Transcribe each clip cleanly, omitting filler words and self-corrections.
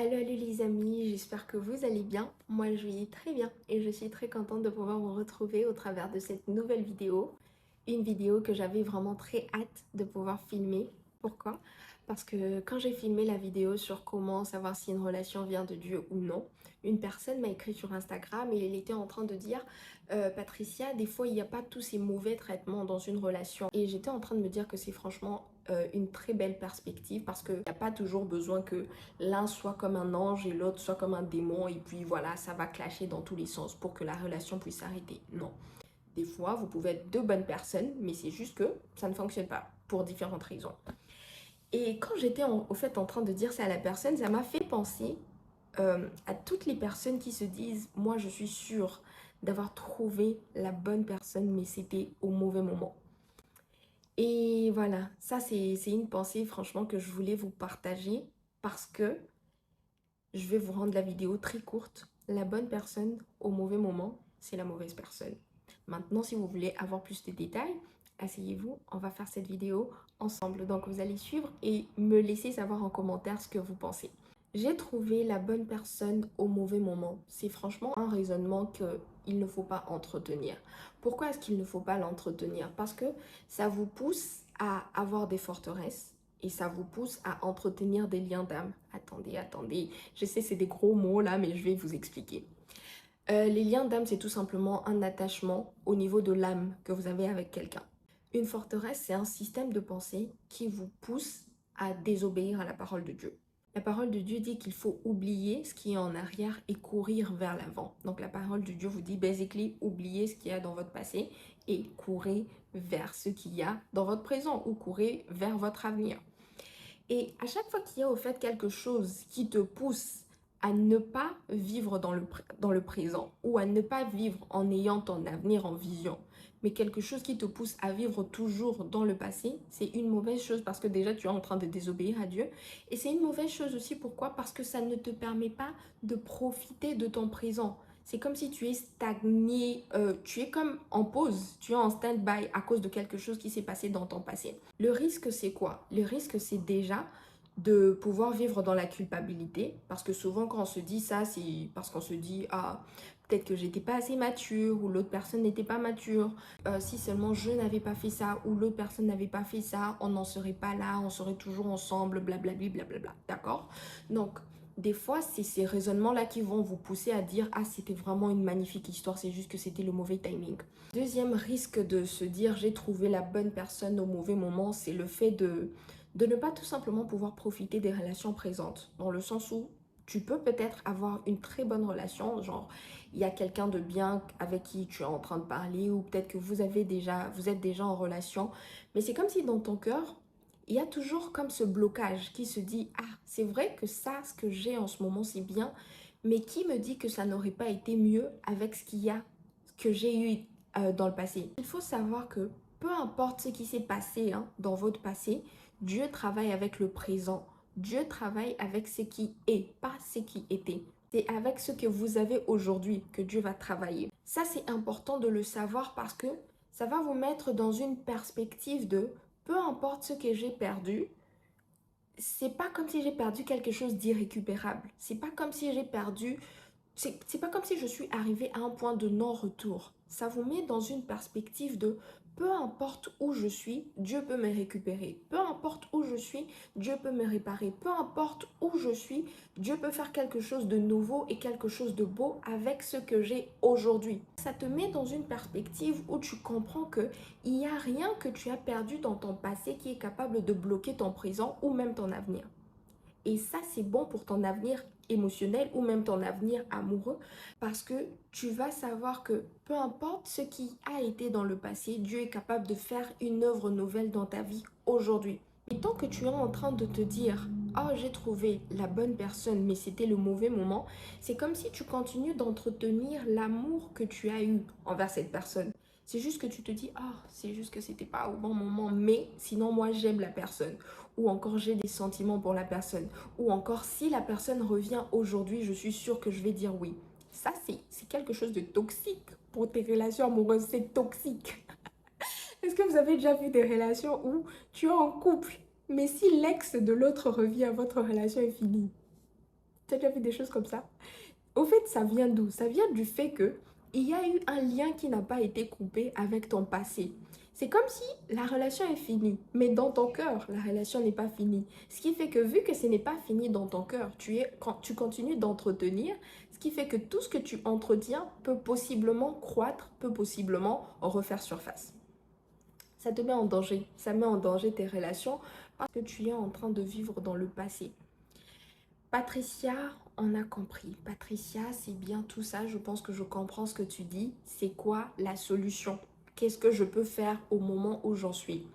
Allô les amis, j'espère que vous allez bien. Moi je vais très bien et je suis très contente de pouvoir vous retrouver au travers de cette nouvelle vidéo. Une vidéo que j'avais vraiment très hâte de pouvoir filmer. Pourquoi? Parce que quand j'ai filmé la vidéo sur comment savoir si une relation vient de Dieu ou non, une personne m'a écrit sur Instagram et elle était en train de dire Patricia, des fois il n'y a pas tous ces mauvais traitements dans une relation. Et j'étais en train de me dire que c'est franchement une très belle perspective parce qu'il n'y a pas toujours besoin que l'un soit comme un ange et l'autre soit comme un démon et puis voilà, ça va clasher dans tous les sens pour que la relation puisse s'arrêter. Non. Des fois, vous pouvez être deux bonnes personnes, mais c'est juste que ça ne fonctionne pas pour différentes raisons. Et quand j'étais au fait en train de dire ça à la personne, ça m'a fait penser à toutes les personnes qui se disent, moi je suis sûre d'avoir trouvé la bonne personne, mais c'était au mauvais moment. Et voilà, ça c'est une pensée franchement que je voulais vous partager parce que je vais vous rendre la vidéo très courte. La bonne personne au mauvais moment, c'est la mauvaise personne. Maintenant, si vous voulez avoir plus de détails, asseyez-vous, on va faire cette vidéo ensemble. Donc vous allez suivre et me laisser savoir en commentaire ce que vous pensez. J'ai trouvé la bonne personne au mauvais moment. C'est franchement un raisonnement qu'il ne faut pas entretenir. Pourquoi est-ce qu'il ne faut pas l'entretenir? Parce que ça vous pousse à avoir des forteresses et ça vous pousse à entretenir des liens d'âme. Attendez. Je sais, c'est des gros mots là, mais je vais vous expliquer. Les liens d'âme, c'est tout simplement un attachement au niveau de l'âme que vous avez avec quelqu'un. Une forteresse, c'est un système de pensée qui vous pousse à désobéir à la parole de Dieu. La parole de Dieu dit qu'il faut oublier ce qui est en arrière et courir vers l'avant. Donc la parole de Dieu vous dit, basically, oubliez ce qu'il y a dans votre passé et courez vers ce qu'il y a dans votre présent ou courez vers votre avenir. Et à chaque fois qu'il y a au fait quelque chose qui te pousse à ne pas vivre dans le présent ou à ne pas vivre en ayant ton avenir en vision, mais quelque chose qui te pousse à vivre toujours dans le passé, c'est une mauvaise chose parce que déjà tu es en train de désobéir à Dieu. Et c'est une mauvaise chose aussi, pourquoi? Parce que ça ne te permet pas de profiter de ton présent. C'est comme si tu es stagné, tu es comme en pause, tu es en stand-by à cause de quelque chose qui s'est passé dans ton passé. Le risque, c'est quoi? Le risque, c'est déjà de pouvoir vivre dans la culpabilité, parce que souvent quand on se dit ça, c'est parce qu'on se dit, ah, peut-être que j'étais pas assez mature ou l'autre personne n'était pas mature. Si seulement je n'avais pas fait ça ou l'autre personne n'avait pas fait ça, on n'en serait pas là, on serait toujours ensemble, blablabla, blablabla, d'accord? Donc, des fois, c'est ces raisonnements-là qui vont vous pousser à dire, ah, c'était vraiment une magnifique histoire, c'est juste que c'était le mauvais timing. Deuxième risque de se dire, j'ai trouvé la bonne personne au mauvais moment, c'est le fait de ne pas tout simplement pouvoir profiter des relations présentes, dans le sens où tu peux peut-être avoir une très bonne relation, genre il y a quelqu'un de bien avec qui tu es en train de parler ou peut-être que vous êtes déjà en relation, mais c'est comme si dans ton cœur, il y a toujours comme ce blocage qui se dit, ah, c'est vrai que ça, ce que j'ai en ce moment, c'est bien, mais qui me dit que ça n'aurait pas été mieux avec ce qu'il y a, ce que j'ai eu dans le passé. Il faut savoir que peu importe ce qui s'est passé dans votre passé, Dieu travaille avec le présent. Dieu travaille avec ce qui est, pas ce qui était. C'est avec ce que vous avez aujourd'hui que Dieu va travailler. Ça, c'est important de le savoir parce que ça va vous mettre dans une perspective de peu importe ce que j'ai perdu, c'est pas comme si j'ai perdu quelque chose d'irrécupérable. C'est pas comme si j'ai perdu c'est pas comme si je suis arrivée à un point de non-retour. Ça vous met dans une perspective de peu importe où je suis, Dieu peut me récupérer. Peu importe où je suis, Dieu peut me réparer. Peu importe où je suis, Dieu peut faire quelque chose de nouveau et quelque chose de beau avec ce que j'ai aujourd'hui. Ça te met dans une perspective où tu comprends que il n'y a rien que tu as perdu dans ton passé qui est capable de bloquer ton présent ou même ton avenir. Et ça, c'est bon pour ton avenir émotionnel ou même ton avenir amoureux parce que tu vas savoir que peu importe ce qui a été dans le passé, Dieu est capable de faire une œuvre nouvelle dans ta vie aujourd'hui. Et tant que tu es en train de te dire, oh, j'ai trouvé la bonne personne, mais c'était le mauvais moment, c'est comme si tu continues d'entretenir l'amour que tu as eu envers cette personne. C'est juste que tu te dis, ah, c'est juste que c'était pas au bon moment, mais sinon moi j'aime la personne. Ou encore j'ai des sentiments pour la personne. Ou encore si la personne revient aujourd'hui, je suis sûre que je vais dire oui. Ça, c'est quelque chose de toxique pour tes relations amoureuses. C'est toxique. Est-ce que vous avez déjà vu des relations où tu es en couple, mais si l'ex de l'autre revient, votre relation est finie? T'as déjà vu des choses comme ça? Au fait, ça vient d'où? Ça vient du fait que il y a eu un lien qui n'a pas été coupé avec ton passé. C'est comme si la relation est finie, mais dans ton cœur, la relation n'est pas finie. Ce qui fait que vu que ce n'est pas fini dans ton cœur, tu continues d'entretenir, ce qui fait que tout ce que tu entretiens peut possiblement croître, peut possiblement refaire surface. Ça te met en danger, ça met en danger tes relations parce que tu es en train de vivre dans le passé. Patricia, on a compris. Patricia, c'est bien tout ça. Je pense que je comprends ce que tu dis. C'est quoi la solution? Qu'est-ce que je peux faire au moment où j'en suis?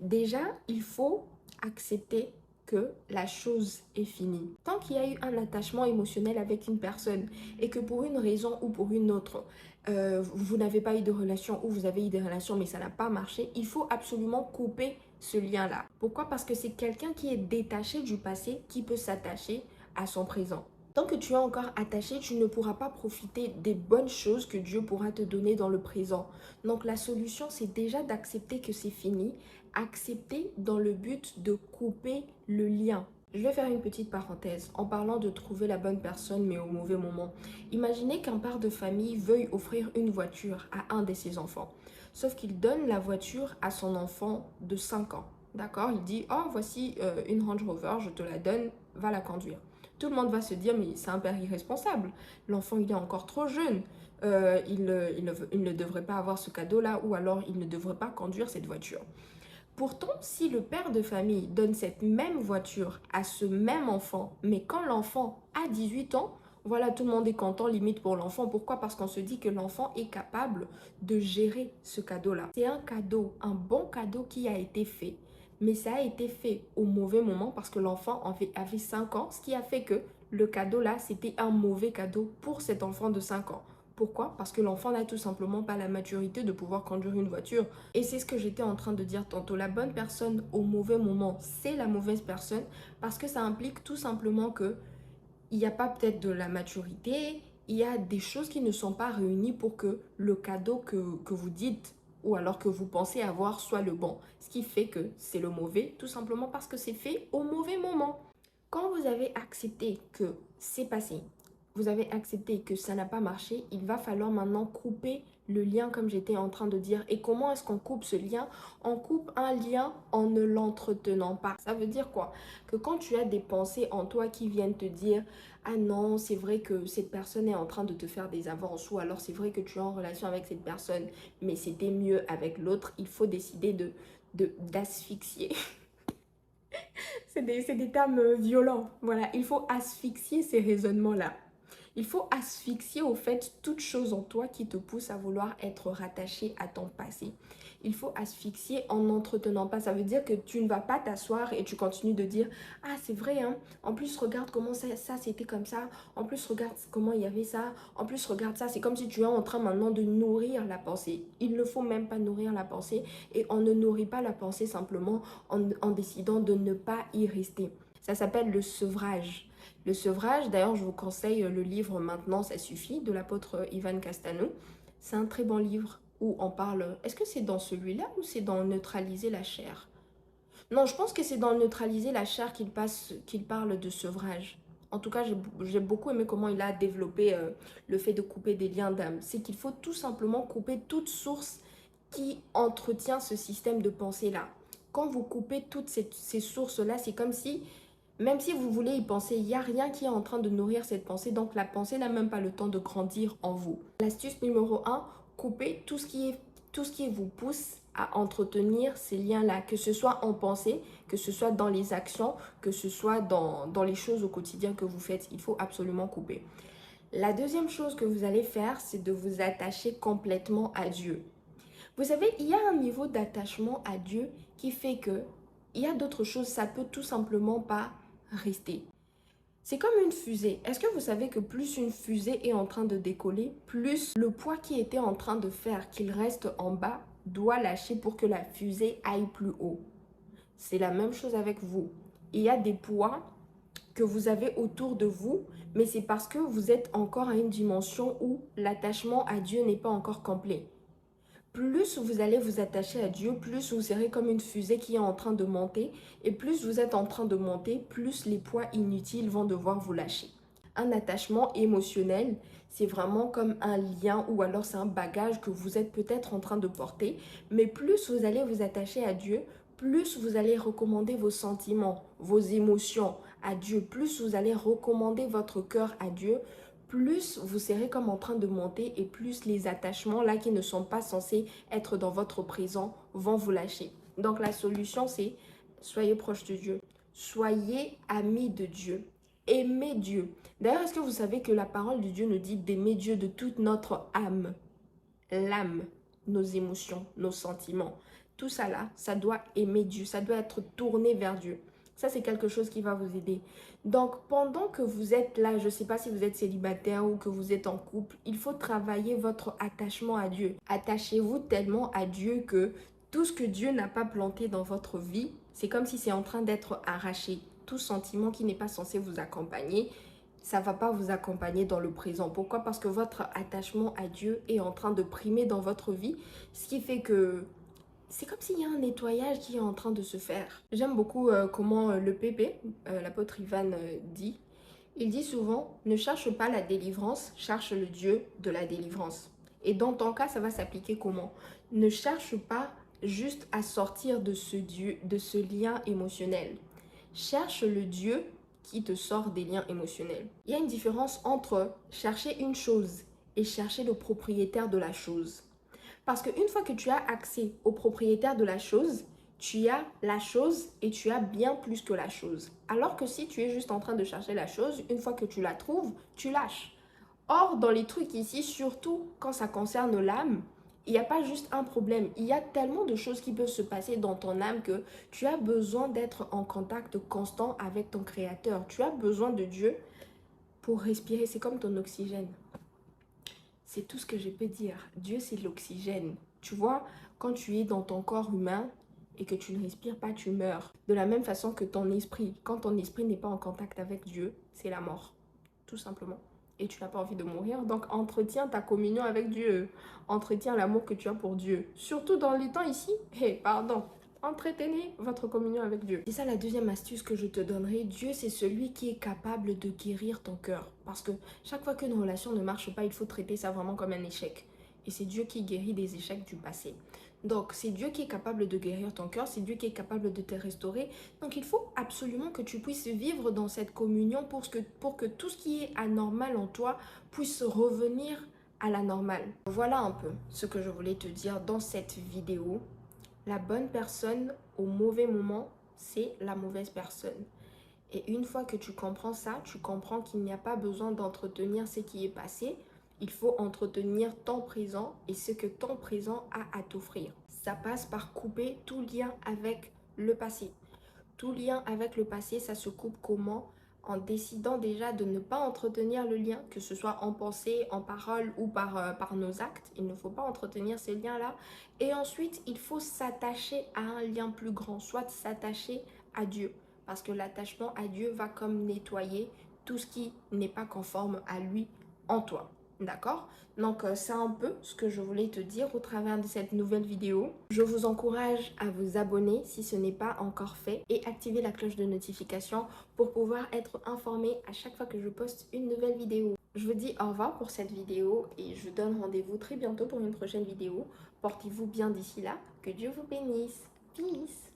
Déjà, il faut accepter que la chose est finie. Tant qu'il y a eu un attachement émotionnel avec une personne et que pour une raison ou pour une autre, vous n'avez pas eu de relation ou vous avez eu des relations mais ça n'a pas marché, il faut absolument couper ce lien-là. Pourquoi? Parce que c'est quelqu'un qui est détaché du passé qui peut s'attacher à son présent. Tant que tu es encore attaché, tu ne pourras pas profiter des bonnes choses que Dieu pourra te donner dans le présent. Donc la solution, c'est déjà d'accepter que c'est fini, accepter dans le but de couper le lien. Je vais faire une petite parenthèse en parlant de trouver la bonne personne mais au mauvais moment. Imaginez qu'un père de famille veuille offrir une voiture à un de ses enfants. Sauf qu'il donne la voiture à son enfant de 5 ans. D'accord? Il dit, oh voici une Range Rover, je te la donne, va la conduire. Tout le monde va se dire, mais c'est un père irresponsable. L'enfant, il est encore trop jeune. Il ne devrait pas avoir ce cadeau-là ou alors il ne devrait pas conduire cette voiture. Pourtant, si le père de famille donne cette même voiture à ce même enfant, mais quand l'enfant a 18 ans, voilà, tout le monde est content, limite pour l'enfant. Pourquoi? Parce qu'on se dit que l'enfant est capable de gérer ce cadeau-là. C'est un cadeau, un bon cadeau qui a été fait. Mais ça a été fait au mauvais moment parce que l'enfant avait 5 ans, ce qui a fait que le cadeau-là, c'était un mauvais cadeau pour cet enfant de 5 ans. Pourquoi? Parce que l'enfant n'a tout simplement pas la maturité de pouvoir conduire une voiture. Et c'est ce que j'étais en train de dire tantôt. La bonne personne au mauvais moment, c'est la mauvaise personne parce que ça implique tout simplement que il n'y a pas peut-être de la maturité, il y a des choses qui ne sont pas réunies pour que le cadeau que vous dites ou alors que vous pensez avoir soit le bon. Ce qui fait que c'est le mauvais, tout simplement parce que c'est fait au mauvais moment. Quand vous avez accepté que c'est passé, vous avez accepté que ça n'a pas marché, il va falloir maintenant couper le lien comme j'étais en train de dire. Et comment est-ce qu'on coupe ce lien? On coupe un lien en ne l'entretenant pas. Ça veut dire quoi? Que quand tu as des pensées en toi qui viennent te dire ah non, c'est vrai que cette personne est en train de te faire des avances ou alors c'est vrai que tu es en relation avec cette personne mais c'était mieux avec l'autre, il faut décider d'asphyxier. C'est des termes violents. Voilà, il faut asphyxier ces raisonnements-là. Il faut asphyxier au fait toute chose en toi qui te pousse à vouloir être rattaché à ton passé. Il faut asphyxier en n'entretenant pas. Ça veut dire que tu ne vas pas t'asseoir et tu continues de dire « Ah, c'est vrai, hein. En plus, regarde comment ça c'était comme ça. En plus, regarde comment il y avait ça. En plus, regarde ça. » C'est comme si tu es en train maintenant de nourrir la pensée. Il ne faut même pas nourrir la pensée et on ne nourrit pas la pensée simplement en décidant de ne pas y rester. Ça s'appelle le sevrage. Le sevrage, d'ailleurs, je vous conseille le livre Maintenant, ça suffit de l'apôtre Ivan Castano. C'est un très bon livre où on parle... Est-ce que c'est dans celui-là ou c'est dans Neutraliser la chair? Non, je pense que c'est dans Neutraliser la chair qu'il parle de sevrage. En tout cas, j'ai beaucoup aimé comment il a développé le fait de couper des liens d'âme. C'est qu'il faut tout simplement couper toute source qui entretient ce système de pensée-là. Quand vous coupez toutes ces sources-là, c'est comme si... Même si vous voulez y penser, il n'y a rien qui est en train de nourrir cette pensée. Donc, la pensée n'a même pas le temps de grandir en vous. L'astuce numéro 1, coupez tout ce qui vous pousse à entretenir ces liens-là. Que ce soit en pensée, que ce soit dans les actions, que ce soit dans les choses au quotidien que vous faites. Il faut absolument couper. La deuxième chose que vous allez faire, c'est de vous attacher complètement à Dieu. Vous savez, il y a un niveau d'attachement à Dieu qui fait que il y a d'autres choses, ça peut tout simplement pas rester. C'est comme une fusée. Est-ce que vous savez que plus une fusée est en train de décoller, plus le poids qui était en train de faire qu'il reste en bas doit lâcher pour que la fusée aille plus haut. C'est la même chose avec vous. Il y a des poids que vous avez autour de vous, mais c'est parce que vous êtes encore à une dimension où l'attachement à Dieu n'est pas encore complet. Plus vous allez vous attacher à Dieu, plus vous serez comme une fusée qui est en train de monter. Et plus vous êtes en train de monter, plus les poids inutiles vont devoir vous lâcher. Un attachement émotionnel, c'est vraiment comme un lien ou alors c'est un bagage que vous êtes peut-être en train de porter. Mais plus vous allez vous attacher à Dieu, plus vous allez recommander vos sentiments, vos émotions à Dieu, plus vous allez recommander votre cœur à Dieu, plus vous serez comme en train de monter et plus les attachements là qui ne sont pas censés être dans votre présent vont vous lâcher. Donc la solution c'est soyez proche de Dieu, soyez amis de Dieu, aimez Dieu. D'ailleurs, est-ce que vous savez que la parole de Dieu nous dit d'aimer Dieu de toute notre âme, l'âme, nos émotions, nos sentiments. Tout ça là, ça doit aimer Dieu, ça doit être tourné vers Dieu. Ça, c'est quelque chose qui va vous aider. Donc, pendant que vous êtes là, je ne sais pas si vous êtes célibataire ou que vous êtes en couple, il faut travailler votre attachement à Dieu. Attachez-vous tellement à Dieu que tout ce que Dieu n'a pas planté dans votre vie, c'est comme si c'est en train d'être arraché. Tout sentiment qui n'est pas censé vous accompagner, ça ne va pas vous accompagner dans le présent. Pourquoi? Parce que votre attachement à Dieu est en train de primer dans votre vie, ce qui fait que c'est comme s'il y a un nettoyage qui est en train de se faire. J'aime beaucoup comment le Pépé, l'apôtre Ivan, dit. Il dit souvent, ne cherche pas la délivrance, cherche le Dieu de la délivrance. Et dans ton cas, ça va s'appliquer comment? Ne cherche pas juste à sortir de ce Dieu, de ce lien émotionnel. Cherche le Dieu qui te sort des liens émotionnels. Il y a une différence entre chercher une chose et chercher le propriétaire de la chose. Parce qu'une fois que tu as accès au propriétaire de la chose, tu as la chose et tu as bien plus que la chose. Alors que si tu es juste en train de chercher la chose, une fois que tu la trouves, tu lâches. Or, dans les trucs ici, surtout quand ça concerne l'âme, il n'y a pas juste un problème. Il y a tellement de choses qui peuvent se passer dans ton âme que tu as besoin d'être en contact constant avec ton Créateur. Tu as besoin de Dieu pour respirer. C'est comme ton oxygène. C'est tout ce que je peux dire. Dieu, c'est l'oxygène. Tu vois, quand tu es dans ton corps humain et que tu ne respires pas, tu meurs. De la même façon que ton esprit. Quand ton esprit n'est pas en contact avec Dieu, c'est la mort. Tout simplement. Et tu n'as pas envie de mourir. Donc, entretiens ta communion avec Dieu. Entretiens l'amour que tu as pour Dieu. Surtout dans les temps ici. Pardon. Entretenez votre communion avec Dieu. C'est ça la deuxième astuce que je te donnerai. Dieu, c'est celui qui est capable de guérir ton cœur. Parce que chaque fois qu'une relation ne marche pas, il faut traiter ça vraiment comme un échec. Et c'est Dieu qui guérit des échecs du passé. Donc, c'est Dieu qui est capable de guérir ton cœur, c'est Dieu qui est capable de te restaurer. Donc, il faut absolument que tu puisses vivre dans cette communion pour que tout ce qui est anormal en toi puisse revenir à la normale. Voilà un peu ce que je voulais te dire dans cette vidéo. La bonne personne au mauvais moment, c'est la mauvaise personne. Et une fois que tu comprends ça, tu comprends qu'il n'y a pas besoin d'entretenir ce qui est passé. Il faut entretenir ton présent et ce que ton présent a à t'offrir. Ça passe par couper tout lien avec le passé. Tout lien avec le passé, ça se coupe comment? En décidant déjà de ne pas entretenir le lien, que ce soit en pensée, en parole ou par nos actes. Il ne faut pas entretenir ces liens-là. Et ensuite, il faut s'attacher à un lien plus grand, soit s'attacher à Dieu. Parce que l'attachement à Dieu va comme nettoyer tout ce qui n'est pas conforme à lui en toi. D'accord? Donc, c'est un peu ce que je voulais te dire au travers de cette nouvelle vidéo. Je vous encourage à vous abonner si ce n'est pas encore fait et activer la cloche de notification pour pouvoir être informé à chaque fois que je poste une nouvelle vidéo. Je vous dis au revoir pour cette vidéo et je vous donne rendez-vous très bientôt pour une prochaine vidéo. Portez-vous bien d'ici là. Que Dieu vous bénisse. Peace!